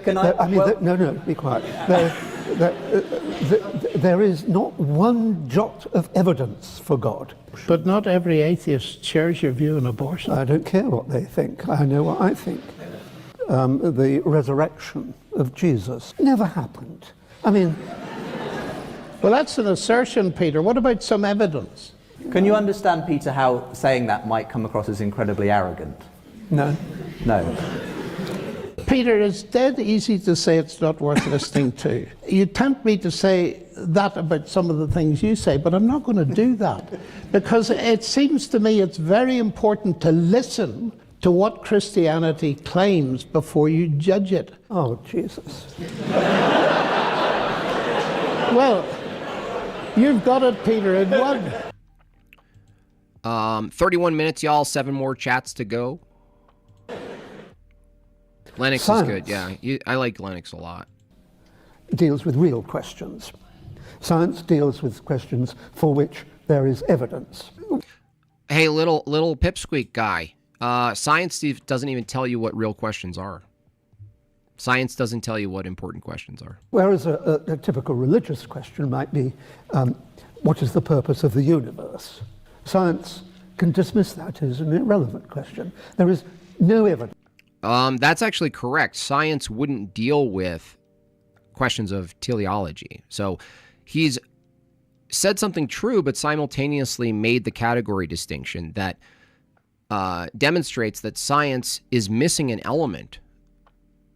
Can I? No, be quiet. There is not one jot of evidence for God. But not every atheist shares your view on abortion. I don't care what they think. I know what I think. The resurrection of Jesus never happened. I mean... Well, that's an assertion, Peter. What about some evidence? Can you understand, Peter, how saying that might come across as incredibly arrogant? No. No. Peter, it's dead easy to say it's not worth listening to. You tempt me to say that about some of the things you say, but I'm not going to do that. Because it seems to me it's very important to listen to what Christianity claims before you judge it. Oh, Jesus. Well, you've got it, Peter, in one. 31 minutes, y'all. 7 more chats to go. Lennox Science is good, yeah. I like Lennox a lot. Deals with real questions. Science deals with questions for which there is evidence. Hey, little pipsqueak guy. Science doesn't even tell you what real questions are. Science doesn't tell you what important questions are. Whereas a typical religious question might be, what is the purpose of the universe? Science can dismiss that as an irrelevant question. There is no evidence. That's actually correct. Science wouldn't deal with questions of teleology. So he's said something true, but simultaneously made the category distinction that demonstrates that science is missing an element.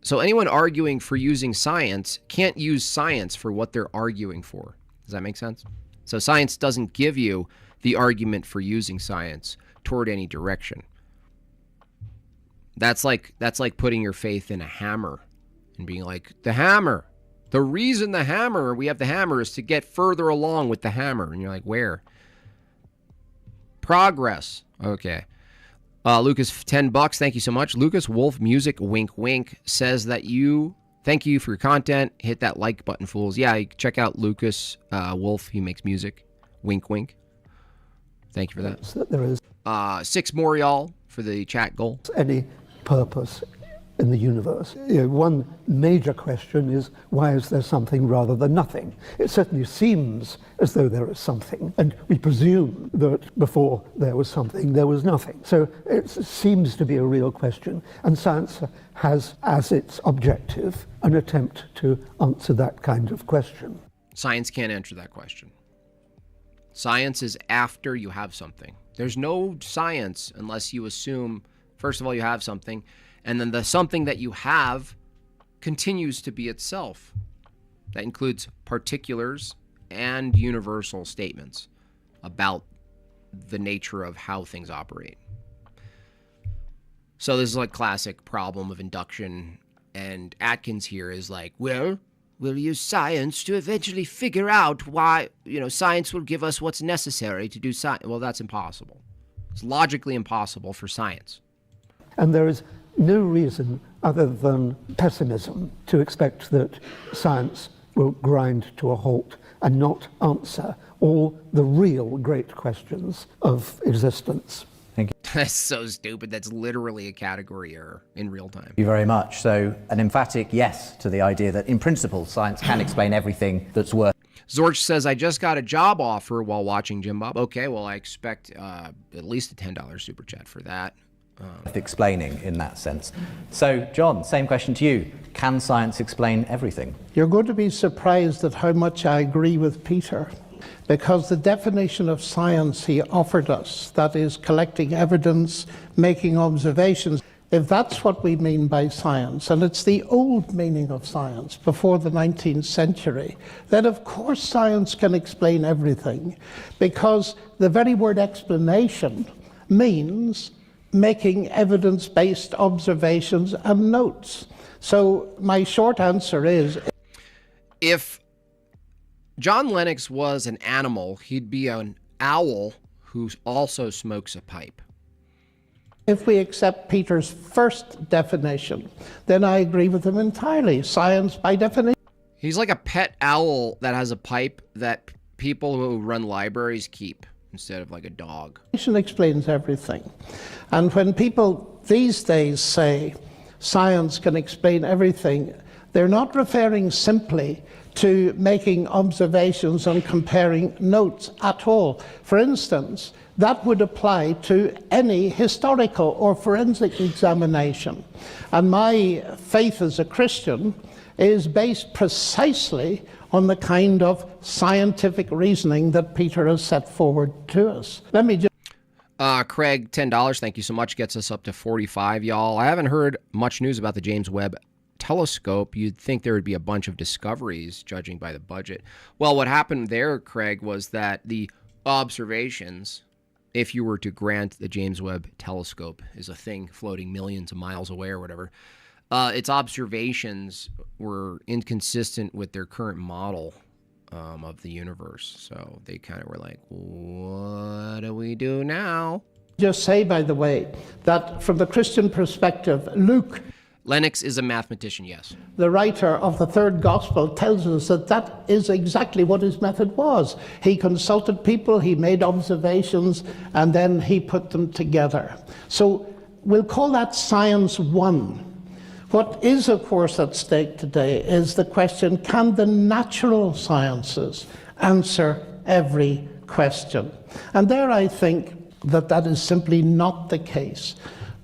So anyone arguing for using science can't use science for what they're arguing for. Does that make sense? So science doesn't give you the argument for using science toward any direction. That's like putting your faith in a hammer and being like, the hammer. The reason we have the hammer is to get further along with the hammer. And you're like, where? Progress. Okay. Lucas, $10. Thank you so much. Lucas Wolf Music, wink, wink, says that thank you for your content. Hit that like button, fools. Yeah, check out Lucas Wolf. He makes music. Wink, wink. Thank you for that. There is 6 more, y'all, for the chat goal. any purpose in the universe. One major question is, why is there something rather than nothing? It certainly seems as though there is something, and we presume that before there was something, there was nothing. So it seems to be a real question, and science has as its objective an attempt to answer that kind of question. Science can't answer that question. Science is after you have something. There's no science unless you assume, first of all, you have something, and then the something that you have continues to be itself. That includes particulars and universal statements about the nature of how things operate. So this is like classic problem of induction, and Atkins here is like, well, we'll use science to eventually figure out why, science will give us what's necessary to do science. Well, that's impossible. It's logically impossible for science. And there is no reason other than pessimism to expect that science will grind to a halt and not answer all the real great questions of existence. Thank you. That's so stupid. That's literally a category error in real time. Thank you very much. So an emphatic yes to the idea that in principle science can explain everything that's worth. Zorch says, I just got a job offer while watching Jimbob. Okay, well, I expect at least a $10 super chat for that. Explaining in that sense. So, John, same question to you. Can science explain everything? You're going to be surprised at how much I agree with Peter, because the definition of science he offered us, that is collecting evidence, making observations, if that's what we mean by science, and it's the old meaning of science before the 19th century, then of course science can explain everything, because the very word explanation means making evidence-based observations and notes. So my short answer is, if John Lennox was an animal, he'd be an owl who also smokes a pipe. if we accept Peter's first definition, then I agree with him entirely. Science, by definition. He's like a pet owl that has a pipe that people who run libraries keep instead of like a dog. Explains everything. And when people these days say science can explain everything, They're not referring simply to making observations and comparing notes at all. For instance, that would apply to any historical or forensic examination. And my faith as a Christian is based precisely on the kind of scientific reasoning that Peter has set forward to us. Let me just Craig, $10, thank you so much, gets us up to 45, y'all. I haven't heard much news about the James Webb Telescope. You'd think there would be a bunch of discoveries, judging by the budget. Well, what happened there, Craig, was that the observations, if you were to grant the James Webb Telescope is a thing floating millions of miles away or whatever, its observations were inconsistent with their current model of the universe. So they kind of were like, what do we do now? just say, by the way, that from the Christian perspective, Luke, Lennox is a mathematician, yes. the writer of the third gospel, tells us that that is exactly what his method was. He consulted people, he made observations, and then he put them together. So we'll call that science one. What is, of course, at stake today is the question, can the natural sciences answer every question? And there I think that that is simply not the case.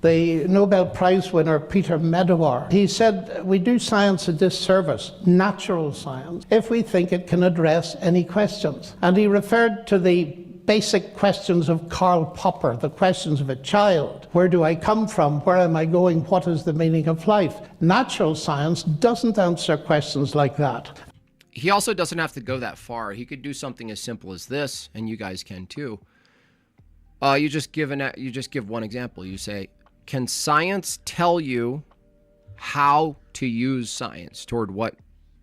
The Nobel Prize winner, Peter Medawar, he said, we do science a disservice, natural science, if we think it can address any questions. And he referred to the basic questions of Karl Popper, the questions of a child. Where do I come from? Where am I going? What is the meaning of life? Natural science doesn't answer questions like that. He also doesn't have to go that far. He could do something as simple as this, and you guys can too. You just give one example. You say, can science tell you how to use science toward what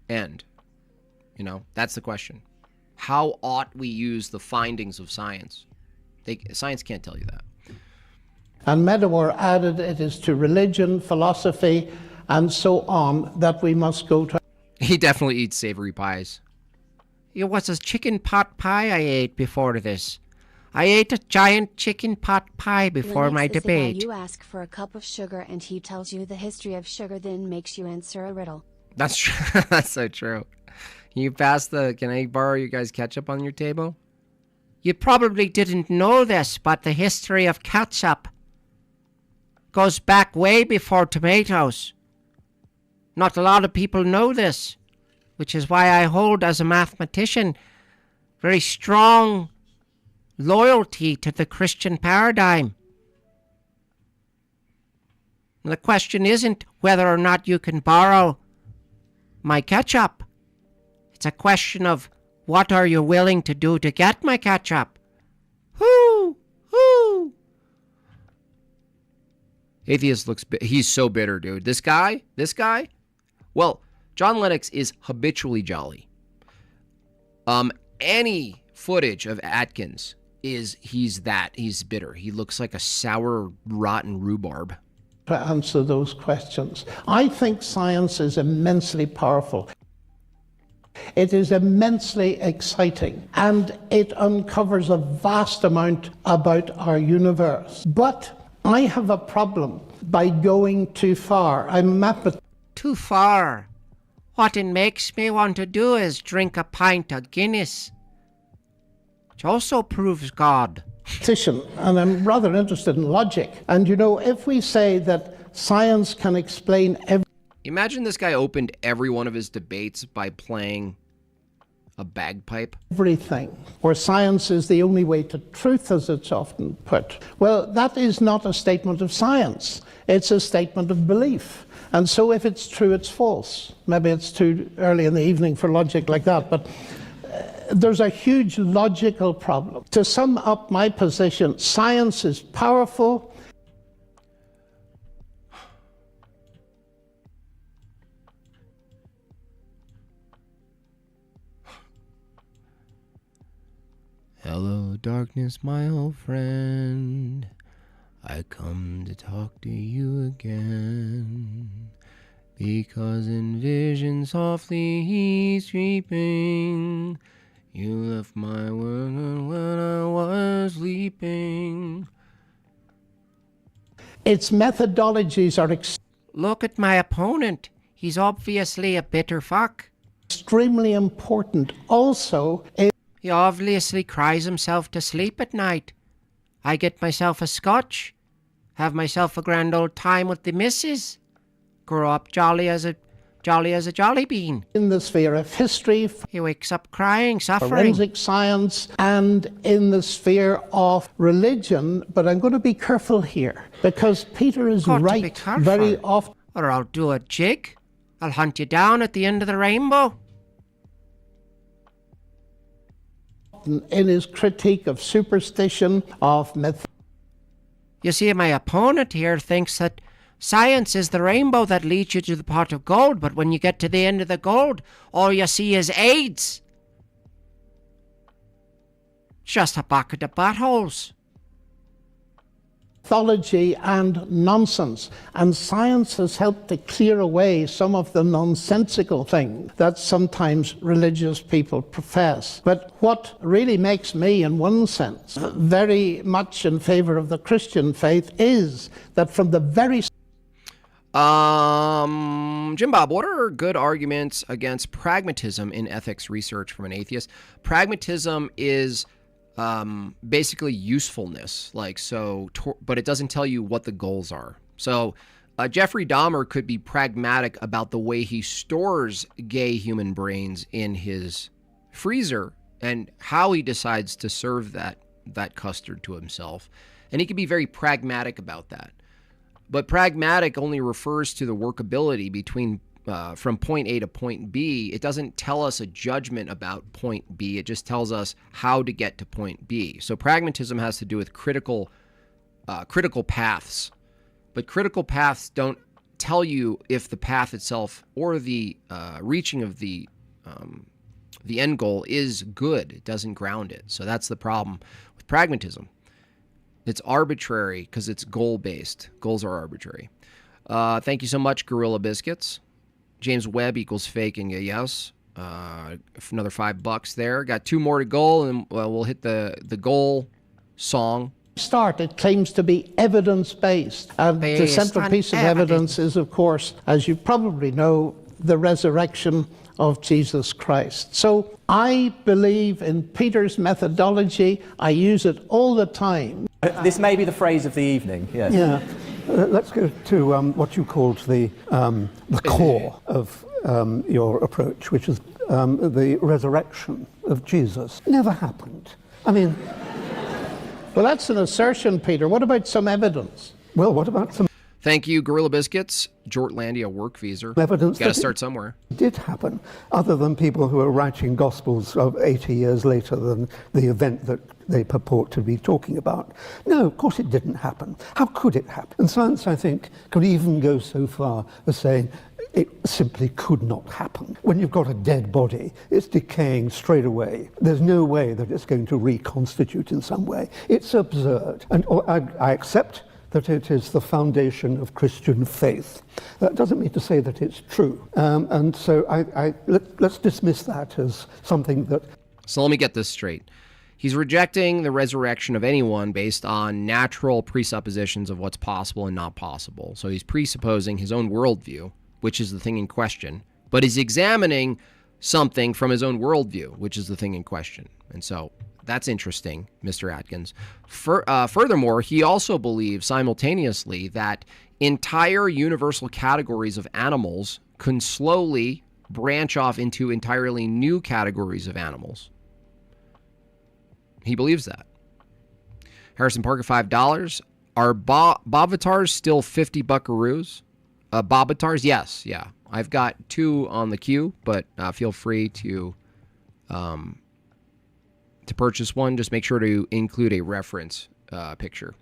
end? You know, that's the question. How ought we use the findings of science? Science can't tell you that. And Medawar added it is to religion, philosophy, and so on that we must go to. He definitely eats savory pies. It was a chicken pot pie I ate before this. I ate a giant chicken pot pie before Lennox my is the guy debate. you ask for a cup of sugar and he tells you the history of sugar, then makes you answer a riddle. That's true. That's so true. Can I borrow you guys ketchup on your table? You probably didn't know this, but the history of ketchup goes back way before tomatoes. Not a lot of people know this, which is why I hold as a mathematician very strong loyalty to the Christian paradigm. The question isn't whether or not you can borrow my ketchup. It's a question of what are you willing to do to get my ketchup? Whoo! Whoo! Atheist looks, he's so bitter, dude. This guy, well, John Lennox is habitually jolly. Any footage of Atkins he's bitter. He looks like a sour, rotten rhubarb. To answer those questions. I think science is immensely powerful. It is immensely exciting, and it uncovers a vast amount about our universe. But I have a problem by going too far. Too far? What it makes me want to do is drink a pint of Guinness, which also proves God. And I'm rather interested in logic. And you know, if we say that science can explain Imagine this guy opened every one of his debates by playing a bagpipe. everything, or science is the only way to truth, as it's often put. Well, that is not a statement of science. It's a statement of belief. And so if it's true, it's false. Maybe it's too early in the evening for logic like that, but there's a huge logical problem. To sum up my position, science is powerful. Hello, darkness, my old friend. I come to talk to you again. Because in vision softly he's creeping. You left my world when I was sleeping. Its methodologies are Look at my opponent. He's obviously a bitter fuck. Extremely important also is He obviously cries himself to sleep at night. I get myself a scotch, have myself a grand old time with the missus, grow up jolly as a jolly bean. in the sphere of history, He wakes up crying, suffering. forensic science, and in the sphere of religion. But I'm going to be careful here, because Peter is Got to be right careful. very often Or I'll do a jig. I'll hunt you down at the end of the rainbow. in his critique of superstition, of myth. You see, my opponent here thinks that science is the rainbow that leads you to the pot of gold, but when you get to the end of the gold, all you see is AIDS. Just a bucket of buttholes. Mythology and nonsense. And science has helped to clear away some of the nonsensical things that sometimes religious people profess. But what really makes me, in one sense, very much in favor of the Christian faith is that from the very Jimbob, what are good arguments against pragmatism in ethics research from an atheist? Pragmatism is basically usefulness, but it doesn't tell you what the goals are. So Jeffrey Dahmer could be pragmatic about the way he stores gay human brains in his freezer and how he decides to serve that custard to himself. And he could be very pragmatic about that. But pragmatic only refers to the workability between from point A to point B. It doesn't tell us a judgment about point B. It just tells us how to get to point B. So pragmatism has to do with critical paths. But critical paths don't tell you if the path itself or the reaching of the end goal is good. It doesn't ground it. So that's the problem with pragmatism. It's arbitrary because it's goal-based. Goals are arbitrary. Thank you so much, Gorilla Biscuits. James Webb equals faking a yes. Another $5 there. Got 2 more to go, and we'll hit the goal song. start, it claims to be evidence-based. And the central piece of evidence is, of course, as you probably know, the resurrection of Jesus Christ. So I believe in Peter's methodology. I use it all the time. This may be the phrase of the evening, yes. Yeah. Let's go to what you called the core of your approach, which is the resurrection of Jesus. Never happened. I mean... Well, that's an assertion, Peter. What about some evidence? Well, what about some... Thank you, Gorilla Biscuits. Jortlandia work visa. Evidence Got to start somewhere. It did happen, other than people who are writing Gospels of 80 years later than the event that they purport to be talking about. No, of course it didn't happen. How could it happen? And science, I think, could even go so far as saying it simply could not happen. When you've got a dead body, it's decaying straight away. There's no way that it's going to reconstitute in some way. It's absurd. And I accept that it is the foundation of Christian faith. That doesn't mean to say that it's true. And so let's dismiss that as something that... So let me get this straight. He's rejecting the resurrection of anyone based on natural presuppositions of what's possible and not possible. So he's presupposing his own worldview, which is the thing in question, but he's examining something from his own worldview, which is the thing in question. And so that's interesting, Mr. Atkins. Furthermore, he also believes simultaneously that entire universal categories of animals can slowly branch off into entirely new categories of animals. He believes that. Harrison Parker, $5. Are Bovatars still 50 buckaroos? Bobatars? Yes, yeah. I've got 2 on the queue, but feel free to purchase one. Just make sure to include a reference picture.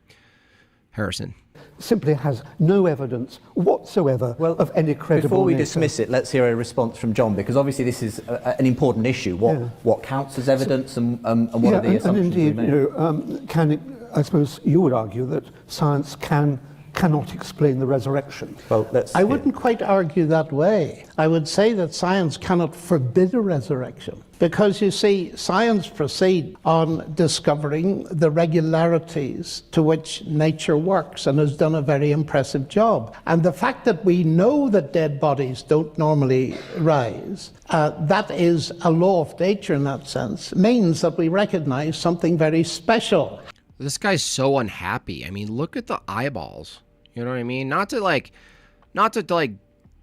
Harrison. Simply has no evidence whatsoever of any credible Before we nature. dismiss it, let's hear a response from John, because obviously this is an important issue. What counts as evidence and what are the assumptions and indeed, we make? I suppose you would argue that science can cannot explain the resurrection. Well, let's. I wouldn't quite argue that way. I would say that science cannot forbid a resurrection. Because you see, science proceeds on discovering the regularities to which nature works and has done a very impressive job. And the fact that we know that dead bodies don't normally rise, that is a law of nature in that sense, means that we recognize something very special. This guy's so unhappy. I mean, look at the eyeballs. You know what I mean? Not to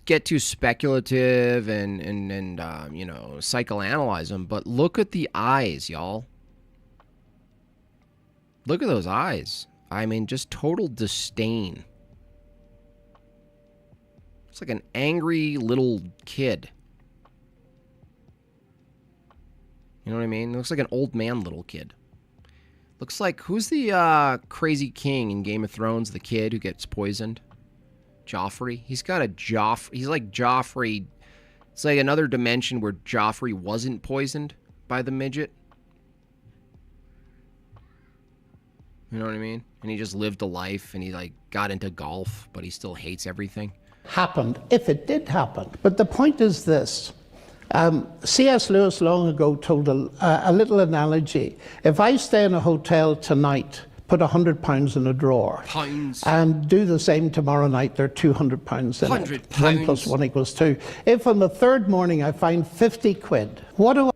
get too speculative and you know, psychoanalyze them, but look at the eyes, y'all. Look at those eyes. I mean, just total disdain. It's like an angry little kid. You know what I mean? It looks like an old man little kid. Looks like, who's the crazy king in Game of Thrones, the kid who gets poisoned? Joffrey? He's got a he's like Joffrey. It's like another dimension where Joffrey wasn't poisoned by the midget. You know what I mean? And he just lived a life and he like got into golf, but he still hates everything. Happened, if it did happen. But the point is this. C.S. Lewis long ago told a little analogy. If I stay in a hotel tonight, put £100 in a drawer, and do the same tomorrow night, there are £200 in it. £100. 1 + 1 = 2. If on the third morning I find 50 quid, what do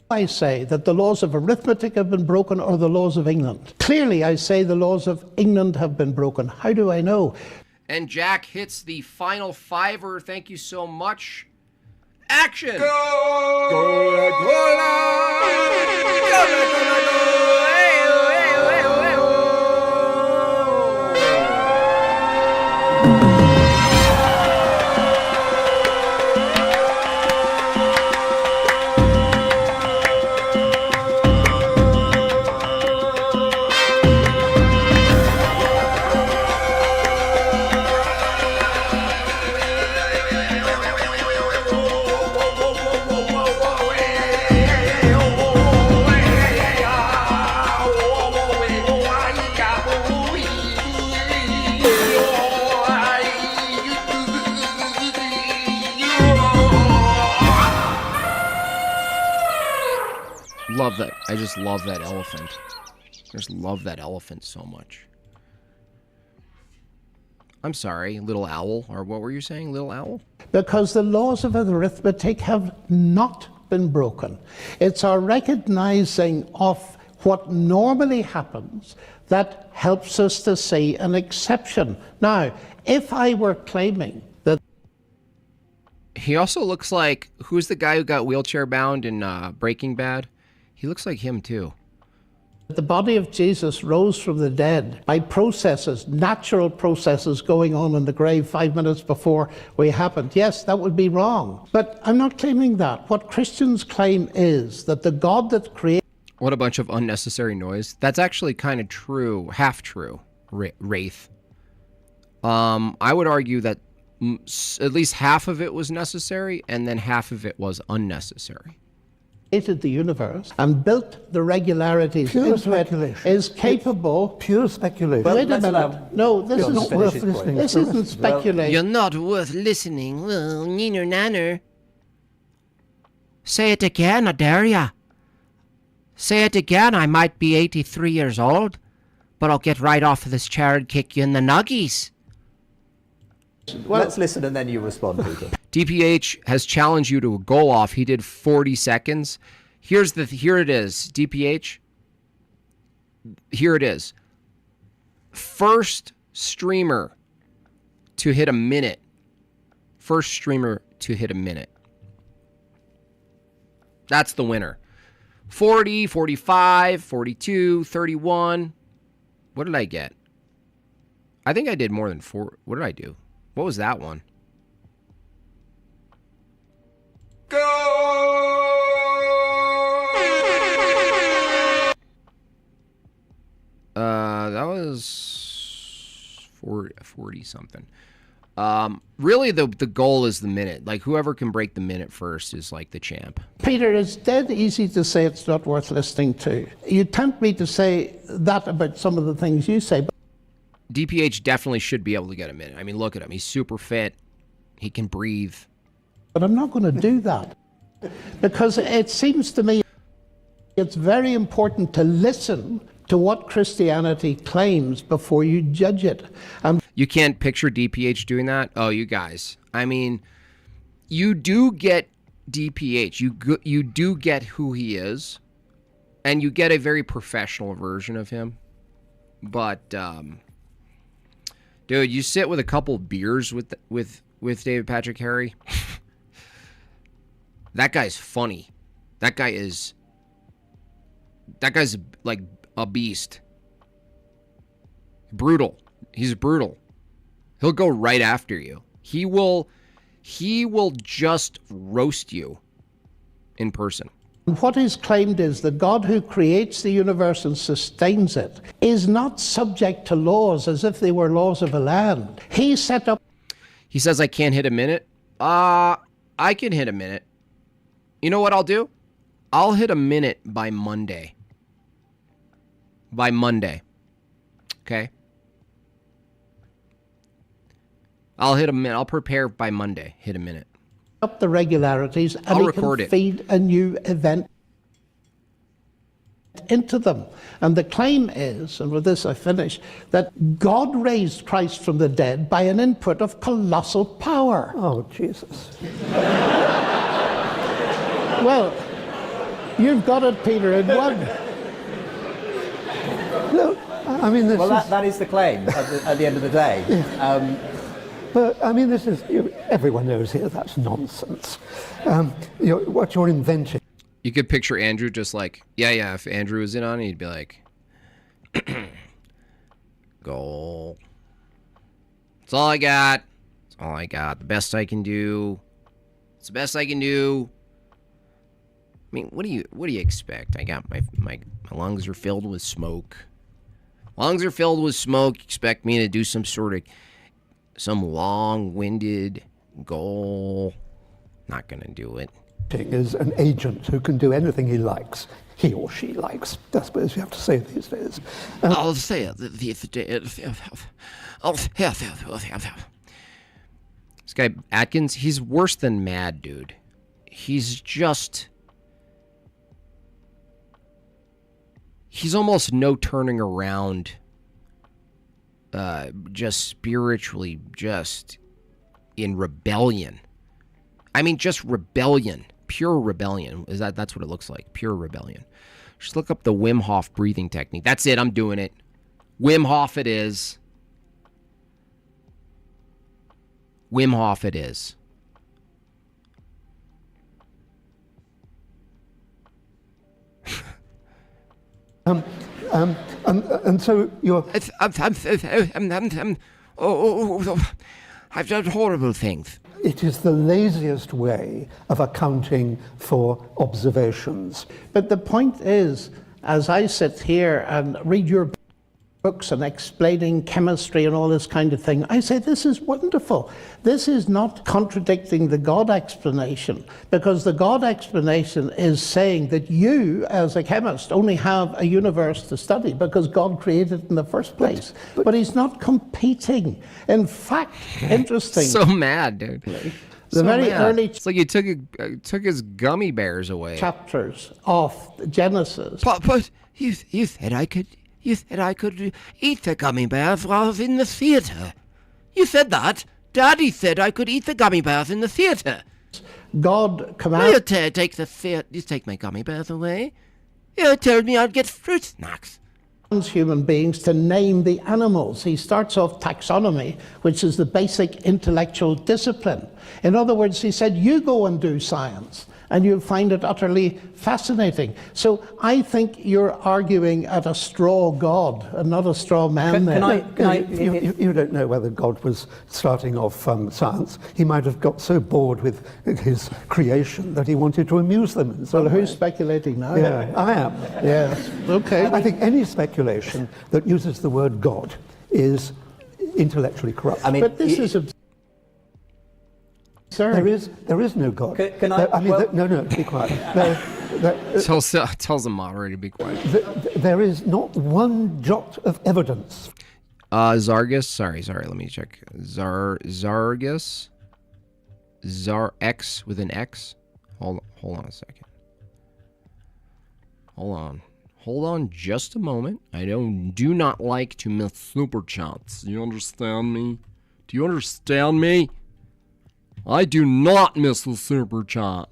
I say? That the laws of arithmetic have been broken or the laws of England? Clearly I say the laws of England have been broken. How do I know? And Jack hits the final fiver. Thank you so much. Action! Go! Go! Love that. I just love that elephant. I just love that elephant so much. I'm sorry, little owl, or what were you saying, little owl? Because the laws of arithmetic have not been broken. It's our recognizing of what normally happens that helps us to see an exception. Now, if I were claiming that... He also looks like, who's the guy who got wheelchair bound in Breaking Bad? He looks like him too. The body of Jesus rose from the dead by processes, natural processes going on in the grave 5 minutes before we happened. Yes, that would be wrong. But I'm not claiming that. What Christians claim is that the God that created... What a bunch of unnecessary noise. That's actually kind of true, half true, Wraith. I would argue that at least half of it was necessary and then half of it was unnecessary. The universe and built the regularities Pure into speculation. it is capable... Pure speculation. Wait a minute. No, this You're is not worth listening This to. isn't speculation. You're not worth listening. Well, neener nanner. Say it again, I dare ya. Say it again, I might be 83 years old, but I'll get right off of this chair and kick you in the nuggies. Well, Let's listen and then you respond, Peter. DPH has challenged you to a goal off. He did 40 seconds. Here it is, DPH. Here it is. First streamer to hit a minute. First streamer to hit a minute. That's the winner. 40, 45, 42, 31. What did I get? I think I did more than 4. What did I do? What was that one? Go! That was 40 something. Really, the goal is the minute. Like, whoever can break the minute first is like the champ. Peter, it's dead easy to say it's not worth listening to. You tempt me to say that about some of the things you say. DPH definitely should be able to get a minute. I mean, look at him. He's super fit. He can breathe. But I'm not going to do that, because it seems to me it's very important to listen to what Christianity claims before you judge it. And You can't picture DPH doing that? Oh, you guys. I mean, you do get DPH. You do get who he is, and you get a very professional version of him. But, dude, you sit with a couple beers with David Patrick Harry. That guy's funny. That guy's like a beast. Brutal. He's brutal. He'll go right after you. He will just roast you in person. what is claimed is the God who creates the universe and sustains it is not subject to laws as if they were laws of a land. He set up... He says I can't hit a minute. I can hit a minute. You know what I'll do? I'll hit a minute by Monday. By Monday. Okay? I'll hit a minute. I'll prepare by Monday. Hit a minute. Up the regularities, and I'll he record can it. feed a new event into them. And the claim is, and with this I finish, that God raised Christ from the dead by an input of colossal power. Oh, Jesus. Well, you've got it, Peter, in one. No, I mean, this Well, is... that is the claim at the end of the day. But, I mean, this is... everyone knows here that's nonsense. What you're inventing... You could picture Andrew just like, yeah, if Andrew was in on it, he'd be like, goal. That's all I got. That's all I got. The best I can do. It's the best I can do. I mean, what do you expect? I got my lungs are filled with smoke. Lungs are filled with smoke. You expect me to do some long-winded goal? Not gonna do it. is an agent who can do anything he likes. He or she likes, I suppose you have to say these days. I'll say it. This guy Atkins, he's worse than mad, dude. He's almost no turning around. Just spiritually, just in rebellion. I mean, just rebellion. Pure rebellion. That's what it looks like. Pure rebellion. Just look up the Wim Hof breathing technique. That's it. I'm doing it. Wim Hof it is. Wim Hof it is. And so you're... I've done horrible things. It is the laziest way of accounting for observations. But the point is, as I sit here and read your books and explaining chemistry and all this kind of thing, I say this is wonderful. This is not contradicting the God explanation, because the God explanation is saying that you, as a chemist, only have a universe to study because God created it in the first place. But he's not competing. In fact, interesting. So mad, dude. The very early It's like you took his gummy bears away. chapters of Genesis. But you said I could eat the gummy bears while I was in the theater. You said that. Daddy said I could eat the gummy bears in the theater. God commanded You take my gummy bears away. You told me I'd get fruit snacks. human beings to name the animals. He starts off taxonomy, which is the basic intellectual discipline. In other words, he said, you go and do science, and you'll find it utterly fascinating. So I think you're arguing at a straw God and not a straw man. You don't know whether God was starting off science. He might have got so bored with his creation that he wanted to amuse them in some Well, who's way. speculating now? Yeah, I am. Yes. Okay. I think any speculation that uses the word God is intellectually corrupt. I mean, But this is absurd. There is no God. Can I- No, be quiet. Tells the moderator to be quiet. There is not one jot of evidence. Zargus. Sorry. Let me check. Zargus. X with an X. Hold on a second. Hold on just a moment. I do not like to miss super chats. You understand me? Do you understand me? I do not miss the super chat.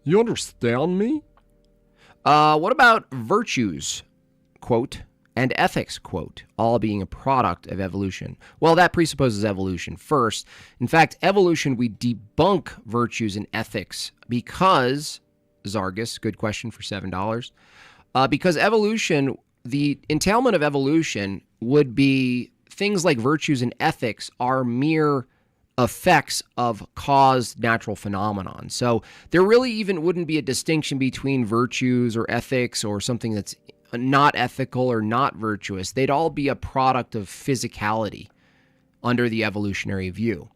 You understand me? What about virtues, quote, and ethics, quote, all being a product of evolution? Well, that presupposes evolution first. In fact, evolution, we debunk virtues and ethics because, Zargus, good question for $7, because evolution, the entailment of evolution would be things like virtues and ethics are mere effects of caused natural phenomenon. So there really even wouldn't be a distinction between virtues or ethics or something that's not ethical or not virtuous. They'd all be a product of physicality under the evolutionary view.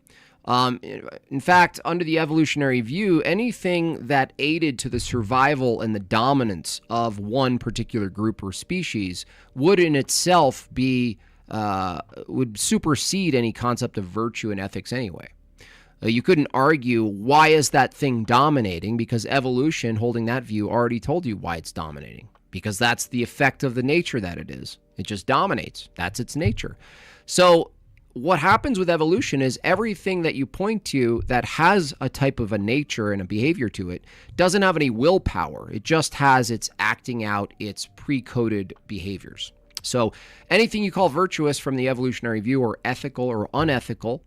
In fact, under the evolutionary view, anything that aided to the survival and the dominance of one particular group or species would in itself be would supersede any concept of virtue and ethics anyway. You couldn't argue why is that thing dominating, because evolution, holding that view, already told you why it's dominating, because that's the effect of the nature that it is. It just dominates. That's its nature. So what happens with evolution is everything that you point to that has a type of a nature and a behavior to it doesn't have any willpower. It just has its acting out its pre-coded behaviors. So anything you call virtuous from the evolutionary view, or ethical or unethical,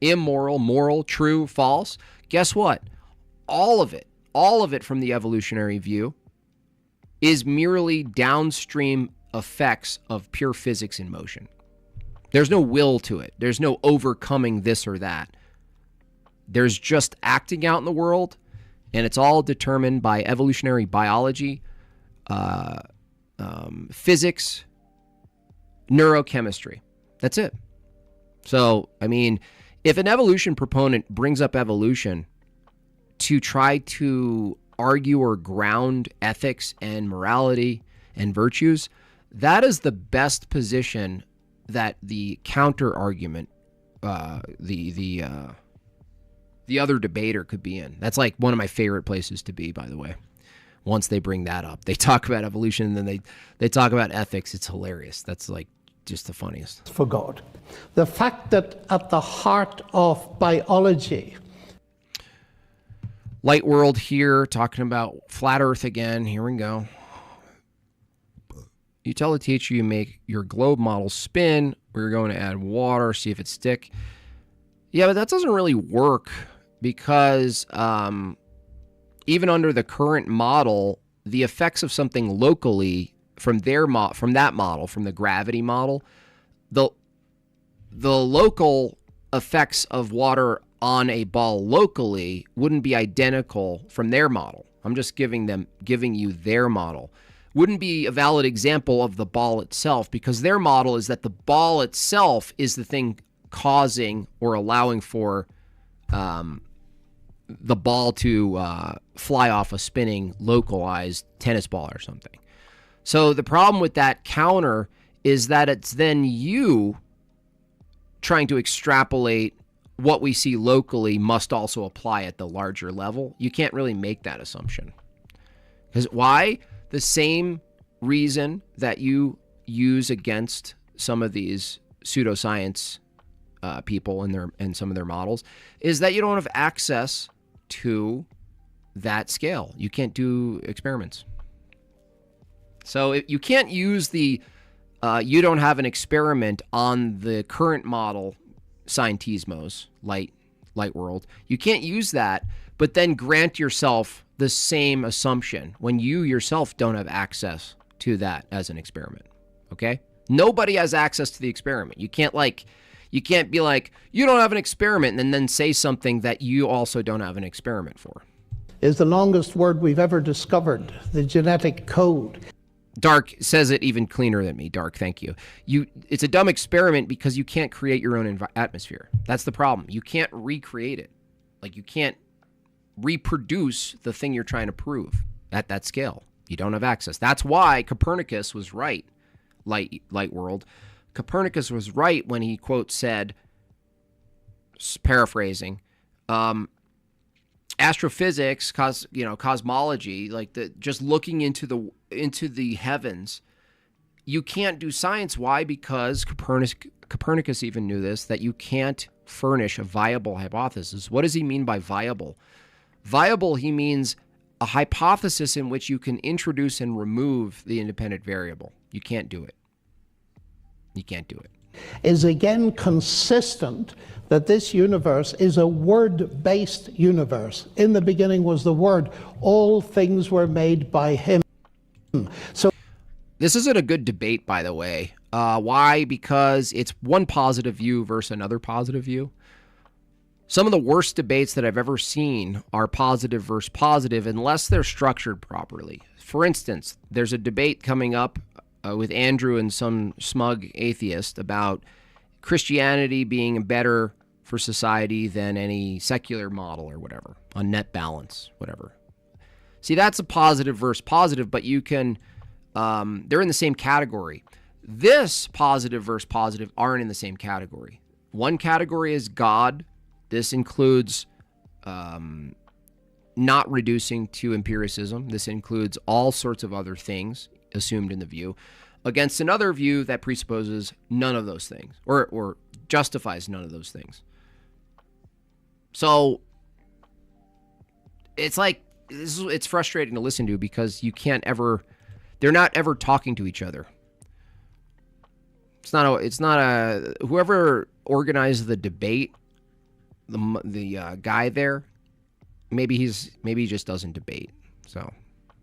immoral, moral, true, false, guess what? All of it from the evolutionary view is merely downstream effects of pure physics in motion. There's no will to it. There's no overcoming this or that. There's just acting out in the world, and it's all determined by evolutionary biology, physics, neurochemistry. That's it. So, I mean, if an evolution proponent brings up evolution to try to argue or ground ethics and morality and virtues, that is the best position that the counter argument, the other debater could be in. That's like one of my favorite places to be, by the way. Once they bring that up, they talk about evolution, and then they talk about ethics. It's hilarious. That's like just the funniest. For God. The fact that at the heart of biology, Light World here, talking about flat Earth again. Here we go. You tell the teacher you make your globe model spin. We're going to add water, see if it stick. Yeah, but that doesn't really work because even under the current model, the effects of something locally from that model, from the gravity model, the local effects of water on a ball locally wouldn't be identical from their model. I'm just giving you their model. Wouldn't be a valid example of the ball itself, because their model is that the ball itself is the thing causing or allowing for the ball to fly off a spinning localized tennis ball or something. So the problem with that counter is that it's then you trying to extrapolate what we see locally must also apply at the larger level. You can't really make that assumption. Because why? The same reason that you use against some of these pseudoscience people and some of their models is that you don't have access to that scale. You can't do experiments. So you can't use the you don't have an experiment on the current model Scientismos, light world. You can't use that, but then grant yourself the same assumption when you yourself don't have access to that as an experiment. Okay? Nobody has access to the experiment. You can't be like, you don't have an experiment and then say something that you also don't have an experiment for. is the longest word we've ever discovered, the genetic code. Dark says it even cleaner than me. Dark, thank you. It's a dumb experiment because you can't create your own atmosphere. That's the problem. You can't recreate it. Like, you can't reproduce the thing you're trying to prove at that scale. You don't have access. That's why Copernicus was right, light world. Copernicus was right when he, quote, said, paraphrasing, astrophysics, cosmology, like just looking into the heavens, you can't do science. Why? Because Copernicus even knew this, that you can't furnish a viable hypothesis. What does he mean by viable? Viable, he means a hypothesis in which you can introduce and remove the independent variable. You can't do it. You can't do it. Is again consistent that this universe is a word-based universe. In the beginning was the Word. All things were made by him. So this isn't a good debate, by the way. Why? Because it's one positive view versus another positive view. Some of the worst debates that I've ever seen are positive versus positive unless they're structured properly. For instance, there's a debate coming up with Andrew and some smug atheist about Christianity being better for society than any secular model or whatever, on net balance, whatever. See, that's a positive versus positive, but you can, they're in the same category. This positive versus positive aren't in the same category. One category is God. This includes not reducing to empiricism. This includes all sorts of other things assumed in the view, against another view that presupposes none of those things, or justifies none of those things. So it's like, it's frustrating to listen to because you can't ever, they're not ever talking to each other. It's not a whoever organized the debate, the guy there, maybe he just doesn't debate. So